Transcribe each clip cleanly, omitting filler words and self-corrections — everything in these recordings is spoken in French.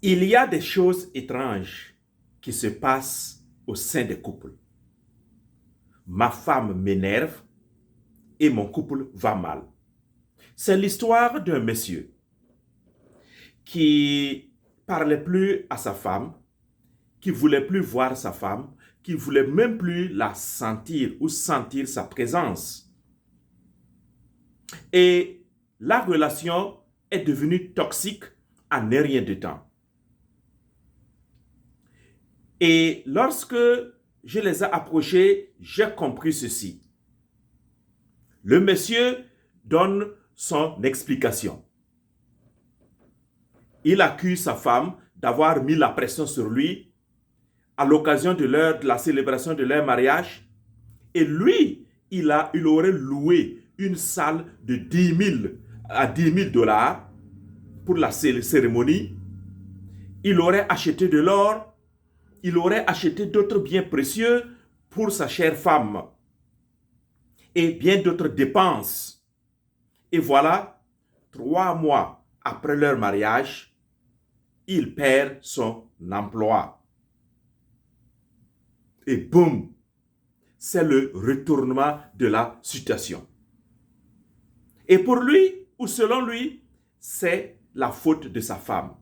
Il y a des choses étranges qui se passent au sein des couples. Ma femme m'énerve et mon couple va mal. C'est l'histoire d'un monsieur qui parlait plus à sa femme, qui voulait plus voir sa femme, qui voulait même plus la sentir ou sentir sa présence. Et la relation est devenue toxique en un rien de temps. Et lorsque je les ai approchés, j'ai compris ceci. Le monsieur donne son explication. Il accuse sa femme d'avoir mis la pression sur lui à l'occasion de la célébration de leur mariage. Et lui, il aurait loué une salle de 10 000 à 10 000 dollars pour la cérémonie. Il aurait acheté de l'or. Il aurait acheté d'autres biens précieux pour sa chère femme et bien d'autres dépenses. Et voilà, 3 mois après leur mariage, il perd son emploi. Et boum, c'est le retournement de la situation. Et pour lui, ou selon lui, c'est la faute de sa femme.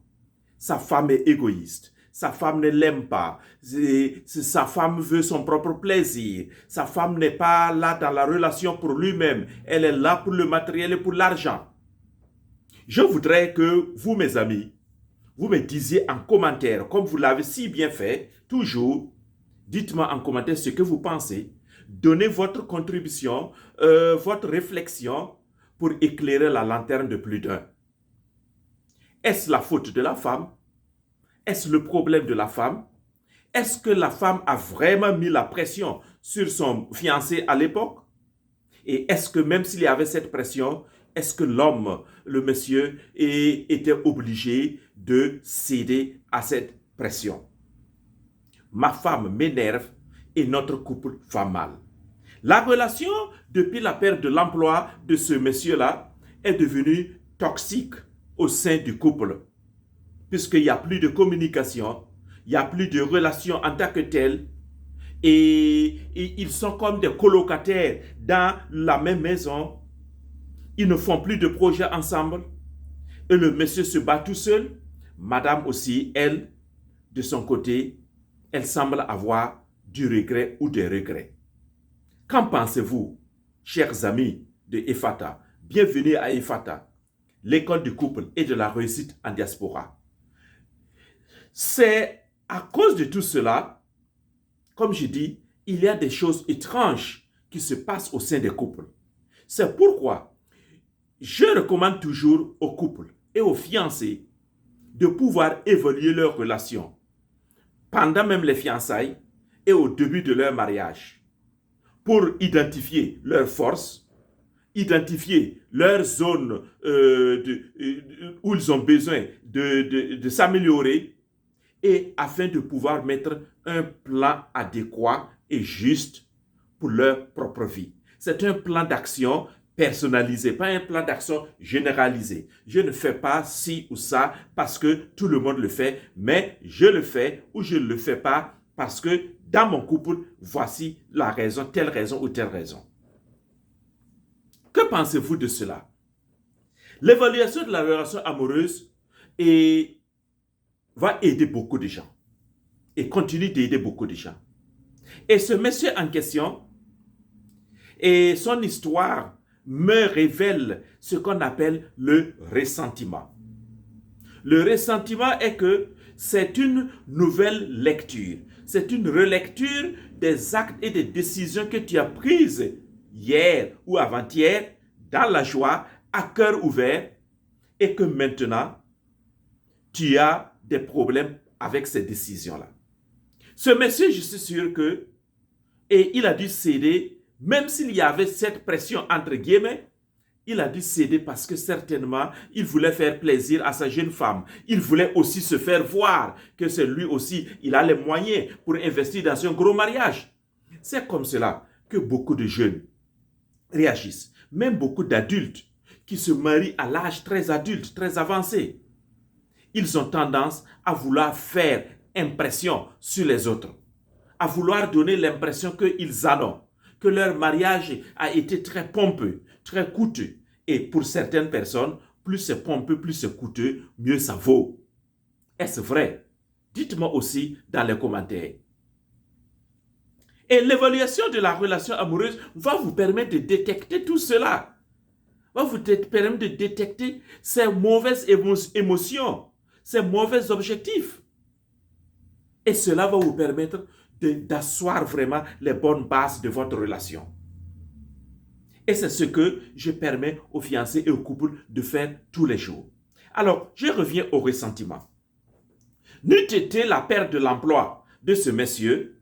Sa femme est égoïste. Sa femme ne l'aime pas. Sa femme veut son propre plaisir. Sa femme n'est pas là dans la relation pour lui-même. Elle est là pour le matériel et pour l'argent. Je voudrais que vous, mes amis, vous me disiez en commentaire, comme vous l'avez si bien fait, toujours, dites-moi en commentaire ce que vous pensez. Donnez votre contribution, votre réflexion pour éclairer la lanterne de plus d'un. Est-ce la faute de la femme? Est-ce le problème de la femme? Est-ce que la femme a vraiment mis la pression sur son fiancé à l'époque? Et est-ce que même s'il y avait cette pression, est-ce que l'homme, le monsieur, était obligé de céder à cette pression? Ma femme m'énerve et notre couple va mal. La relation, depuis la perte de l'emploi de ce monsieur-là, est devenue toxique au sein du couple. Puisqu'il n'y a plus de communication, il n'y a plus de relation en tant que telle, et ils sont comme des colocataires dans la même maison. Ils ne font plus de projets ensemble, et le monsieur se bat tout seul. Madame aussi, elle, de son côté, elle semble avoir du regret ou des regrets. Qu'en pensez-vous, chers amis de Ephata? Bienvenue à Ephata, l'école du couple et de la réussite en diaspora. C'est à cause de tout cela, comme je dis, il y a des choses étranges qui se passent au sein des couples. C'est pourquoi je recommande toujours aux couples et aux fiancés de pouvoir évaluer leur relation pendant même les fiançailles et au début de leur mariage pour identifier leurs forces, identifier leurs zones où ils ont besoin de s'améliorer et afin de pouvoir mettre un plan adéquat et juste pour leur propre vie. C'est un plan d'action personnalisé, pas un plan d'action généralisé. Je ne fais pas ci ou ça parce que tout le monde le fait, mais je le fais ou je ne le fais pas parce que dans mon couple, voici la raison, telle raison ou telle raison. Que pensez-vous de cela? L'évaluation de la relation amoureuse va aider beaucoup de gens et continue d'aider beaucoup de gens. Et ce monsieur en question et son histoire me révèle ce qu'on appelle le ressentiment. Le ressentiment est que c'est une nouvelle lecture. C'est une relecture des actes et des décisions que tu as prises hier ou avant-hier dans la joie, à cœur ouvert, et que maintenant, tu as des problèmes avec ces décisions-là. Ce monsieur, je suis sûr que, et il a dû céder, même s'il y avait cette pression entre guillemets, il a dû céder parce que certainement, il voulait faire plaisir à sa jeune femme. Il voulait aussi se faire voir que c'est lui aussi, il a les moyens pour investir dans un gros mariage. C'est comme cela que beaucoup de jeunes réagissent. Même beaucoup d'adultes qui se marient à l'âge très adulte, très avancé. ils ont tendance à vouloir faire impression sur les autres, à vouloir donner l'impression qu'ils en ont, que leur mariage a été très pompeux, très coûteux. Et pour certaines personnes, plus c'est pompeux, plus c'est coûteux, mieux ça vaut. Est-ce vrai? Dites-moi aussi dans les commentaires. Et l'évaluation de la relation amoureuse va vous permettre de détecter tout cela. Va vous permettre de détecter ces mauvaises émotions, ces mauvais objectifs. Et cela va vous permettre d'asseoir vraiment les bonnes bases de votre relation. Et c'est ce que je permets aux fiancés et aux couples de faire tous les jours. Alors, je reviens au ressentiment. N'eût été la perte de l'emploi de ce monsieur,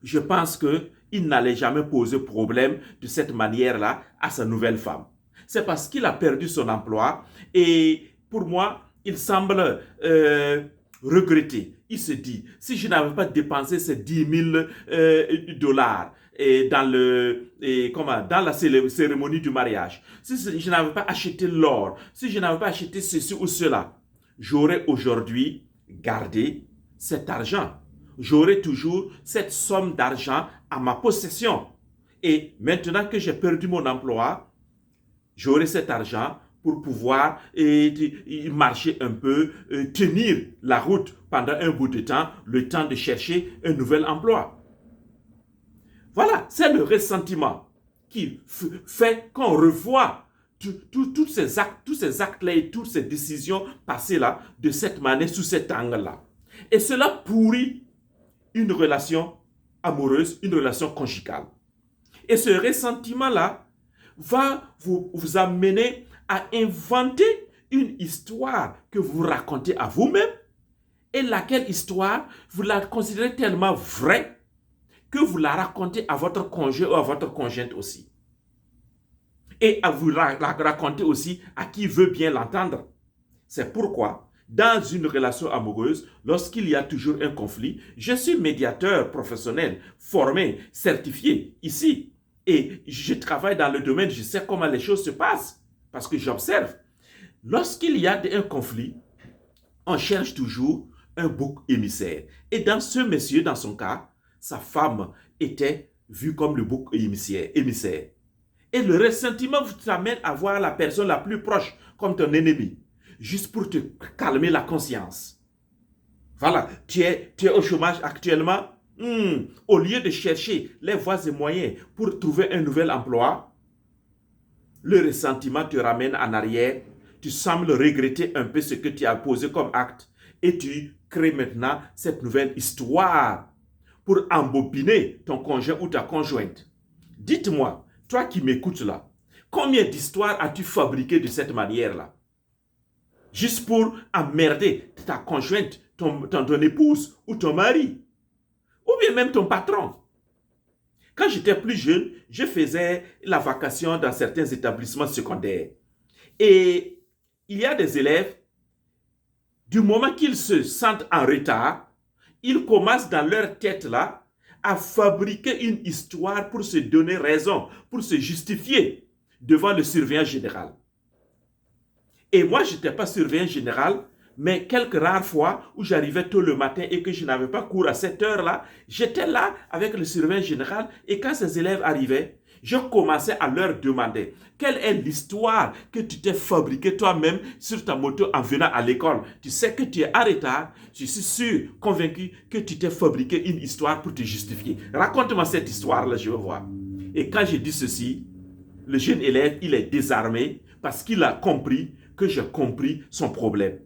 je pense qu'il n'allait jamais poser problème de cette manière-là à sa nouvelle femme. C'est parce qu'il a perdu son emploi et pour moi, il semble regretter. Il se dit, si je n'avais pas dépensé ces 10 000 dollars dans la cérémonie du mariage, si je n'avais pas acheté l'or, si je n'avais pas acheté ceci ou cela, j'aurais aujourd'hui gardé cet argent. J'aurai toujours cette somme d'argent à ma possession. Et maintenant que j'ai perdu mon emploi, j'aurai cet argent pour pouvoir marcher un peu, tenir la route pendant un bout de temps, le temps de chercher un nouvel emploi. Voilà, c'est le ressentiment qui fait qu'on revoit tous ces actes-là et toutes ces décisions passées-là de cette manière, sous cet angle-là. Et cela pourrit une relation amoureuse, une relation conjugale. Et ce ressentiment-là va vous amener à inventer une histoire que vous racontez à vous-même et laquelle histoire, vous la considérez tellement vraie que vous la racontez à votre conjoint ou à votre conjointe aussi. Et à vous la raconter aussi à qui veut bien l'entendre. C'est pourquoi dans une relation amoureuse, lorsqu'il y a toujours un conflit, je suis médiateur professionnel, formé, certifié ici. Et je travaille dans le domaine, je sais comment les choses se passent, parce que j'observe. Lorsqu'il y a un conflit, on cherche toujours un bouc émissaire. Et dans ce monsieur, dans son cas, sa femme était vue comme le bouc émissaire. Et le ressentiment vous amène à voir la personne la plus proche comme ton ennemi, juste pour te calmer la conscience. Voilà, tu es au chômage actuellement. Au lieu de chercher les voies et moyens pour trouver un nouvel emploi, le ressentiment te ramène en arrière. Tu sembles regretter un peu ce que tu as posé comme acte et tu crées maintenant cette nouvelle histoire pour embobiner ton conjoint ou ta conjointe. Dites-moi, toi qui m'écoutes là, combien d'histoires as-tu fabriquées de cette manière-là? Juste pour emmerder ta conjointe, ton épouse ou ton mari, ou bien même ton patron. Quand j'étais plus jeune, je faisais la vacation dans certains établissements secondaires. Et il y a des élèves, du moment qu'ils se sentent en retard, ils commencent dans leur tête là à fabriquer une histoire pour se donner raison, pour se justifier devant le surveillant général. Et moi, je n'étais pas surveillant général, mais quelques rares fois où j'arrivais tôt le matin et que je n'avais pas cours à cette heure-là, j'étais là avec le surveillant général et quand ces élèves arrivaient, je commençais à leur demander quelle est l'histoire que tu t'es fabriquée toi-même sur ta moto en venant à l'école. Tu sais que tu es en retard, je suis sûr, convaincu que tu t'es fabriqué une histoire pour te justifier. Raconte-moi cette histoire-là, je veux voir. Et quand j'ai dit ceci, le jeune élève, il est désarmé parce qu'il a compris que j'ai compris son problème.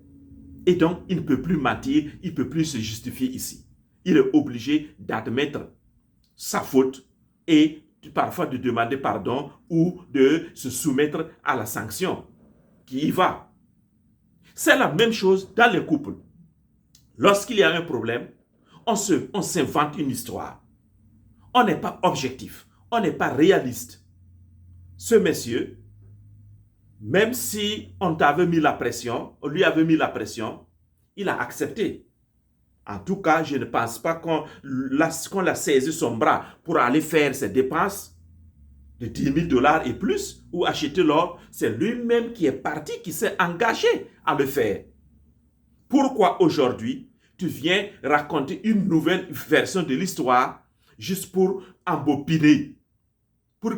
Et donc, il ne peut plus mentir, il ne peut plus se justifier ici. Il est obligé d'admettre sa faute et parfois de demander pardon ou de se soumettre à la sanction qui y va. C'est la même chose dans les couples. Lorsqu'il y a un problème, on s'invente une histoire. On n'est pas objectif, on n'est pas réaliste. Ce monsieur, même si on t'avait mis la pression, on lui avait mis la pression, il a accepté. En tout cas, je ne pense pas qu'on l'a saisi son bras pour aller faire ses dépenses de 10 000 dollars et plus, ou acheter l'or. C'est lui-même qui est parti, qui s'est engagé à le faire. Pourquoi aujourd'hui, tu viens raconter une nouvelle version de l'histoire juste pour embobiner, pour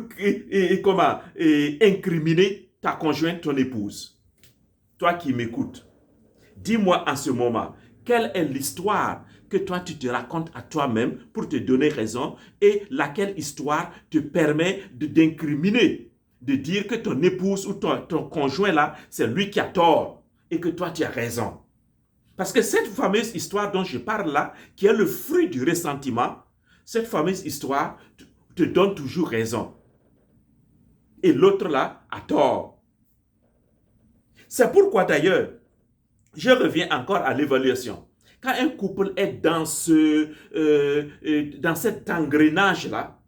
incriminer ta conjointe, ton épouse? Toi qui m'écoutes, dis-moi en ce moment, quelle est l'histoire que toi tu te racontes à toi-même pour te donner raison et laquelle histoire te permet d'incriminer, de dire que ton épouse ou ton conjoint là, c'est lui qui a tort et que toi tu as raison. Parce que cette fameuse histoire dont je parle là, qui est le fruit du ressentiment, cette fameuse histoire te donne toujours raison. Et l'autre là a tort. C'est pourquoi d'ailleurs, je reviens encore à l'évaluation. Quand un couple est dans cet engrenage-là,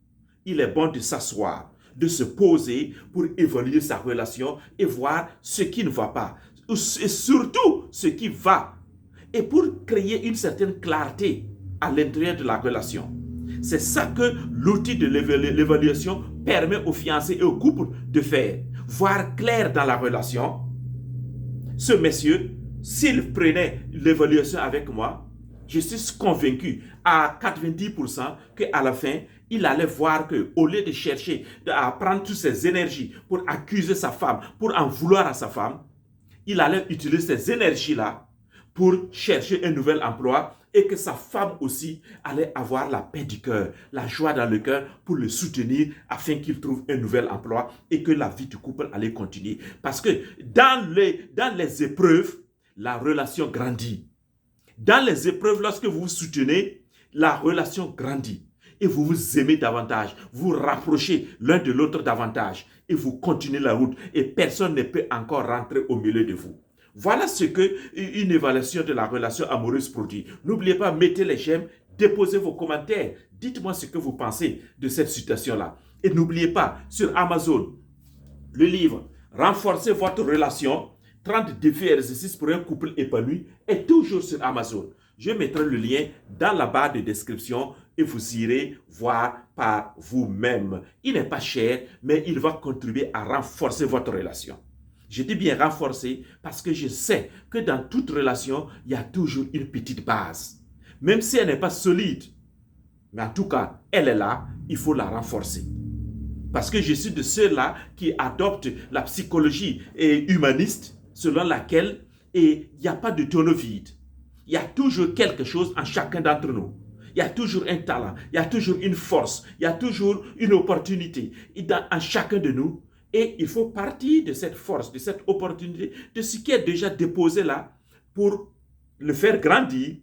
il est bon de s'asseoir, de se poser pour évaluer sa relation et voir ce qui ne va pas. Et surtout, ce qui va. Et pour créer une certaine clarté à l'intérieur de la relation. C'est ça que l'outil de l'évaluation permet aux fiancés et aux couples de faire. Voir clair dans la relation. Ce monsieur, s'il prenait l'évaluation avec moi, je suis convaincu à 90% qu'à la fin, il allait voir qu'au lieu de chercher à prendre toutes ses énergies pour accuser sa femme, pour en vouloir à sa femme, il allait utiliser ces énergies-là pour chercher un nouvel emploi et que sa femme aussi allait avoir la paix du cœur, la joie dans le cœur pour le soutenir afin qu'il trouve un nouvel emploi et que la vie du couple allait continuer. Parce que dans les épreuves, la relation grandit. Dans les épreuves, lorsque vous vous soutenez, la relation grandit. Et vous vous aimez davantage, vous rapprochez l'un de l'autre davantage et vous continuez la route et personne ne peut encore rentrer au milieu de vous. Voilà ce qu'une évaluation de la relation amoureuse produit. N'oubliez pas, mettez les j'aime, déposez vos commentaires. Dites-moi ce que vous pensez de cette situation-là. Et n'oubliez pas, sur Amazon, le livre « Renforcez votre relation, 30 défis et exercices pour un couple épanoui » est toujours sur Amazon. Je mettrai le lien dans la barre de description et vous irez voir par vous-même. Il n'est pas cher, mais il va contribuer à renforcer votre relation. Je dis bien renforcer parce que je sais que dans toute relation, il y a toujours une petite base. Même si elle n'est pas solide, mais en tout cas, elle est là, il faut la renforcer. Parce que je suis de ceux-là qui adoptent la psychologie humaniste selon laquelle il n'y a pas de tonneau vide. Il y a toujours quelque chose en chacun d'entre nous. Il y a toujours un talent, il y a toujours une force, il y a toujours une opportunité en chacun de nous. Et il faut partir de cette force, de cette opportunité, de ce qui est déjà déposé là pour le faire grandir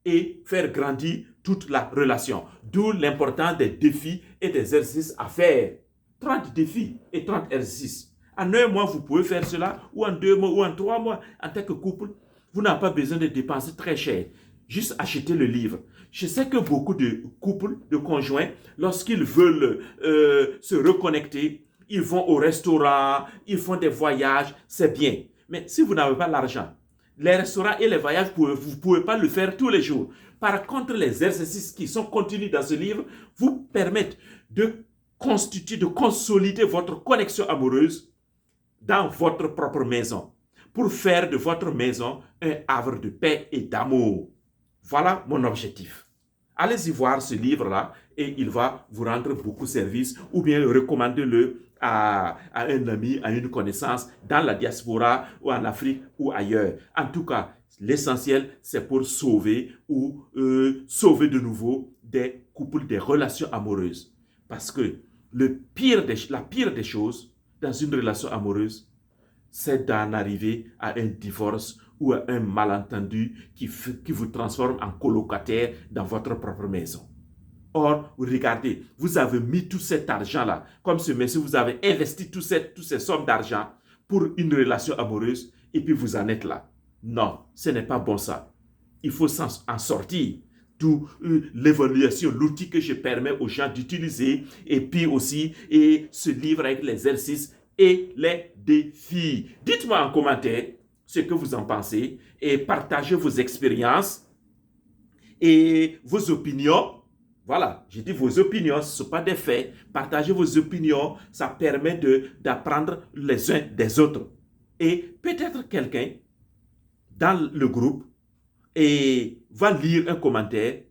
et faire grandir toute la relation. D'où l'importance des défis et des exercices à faire. 30 défis et 30 exercices. En un mois, vous pouvez faire cela, ou en 2 mois, ou en 3 mois. En tant que couple, vous n'avez pas besoin de dépenser très cher. Juste acheter le livre. Je sais que beaucoup de couples, de conjoints, lorsqu'ils veulent se reconnecter, ils vont au restaurant, ils font des voyages, c'est bien. Mais si vous n'avez pas l'argent, les restaurants et les voyages, vous ne pouvez pas le faire tous les jours. Par contre, les exercices qui sont contenus dans ce livre vous permettent de constituer, de consolider votre connexion amoureuse dans votre propre maison, pour faire de votre maison un havre de paix et d'amour. Voilà mon objectif. Allez-y voir ce livre-là et il va vous rendre beaucoup service ou bien recommandez-le à un ami, à une connaissance dans la diaspora ou en Afrique ou ailleurs. En tout cas, l'essentiel, c'est pour sauver ou sauver de nouveau des couples, des relations amoureuses. Parce que la pire des choses dans une relation amoureuse, c'est d'en arriver à un divorce ou à un malentendu qui vous transforme en colocataire dans votre propre maison. Or, regardez, vous avez mis tout cet argent-là, comme ce monsieur, vous avez investi toutes ces sommes d'argent pour une relation amoureuse et puis vous en êtes là. Non, ce n'est pas bon ça. Il faut en sortir. D'où l'évaluation, l'outil que je permets aux gens d'utiliser et puis aussi ce livre avec les exercices et les défis. Dites-moi en commentaire ce que vous en pensez et partagez vos expériences et vos opinions. Voilà, j'ai dit vos opinions, ce ne sont pas des faits. Partagez vos opinions, ça permet d'apprendre les uns des autres. Et peut-être quelqu'un dans le groupe et va lire un commentaire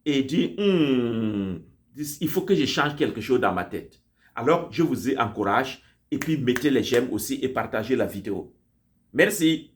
et dire, il faut que je change quelque chose dans ma tête. Alors, je vous encourage et puis mettez les j'aime aussi et partagez la vidéo. Merci.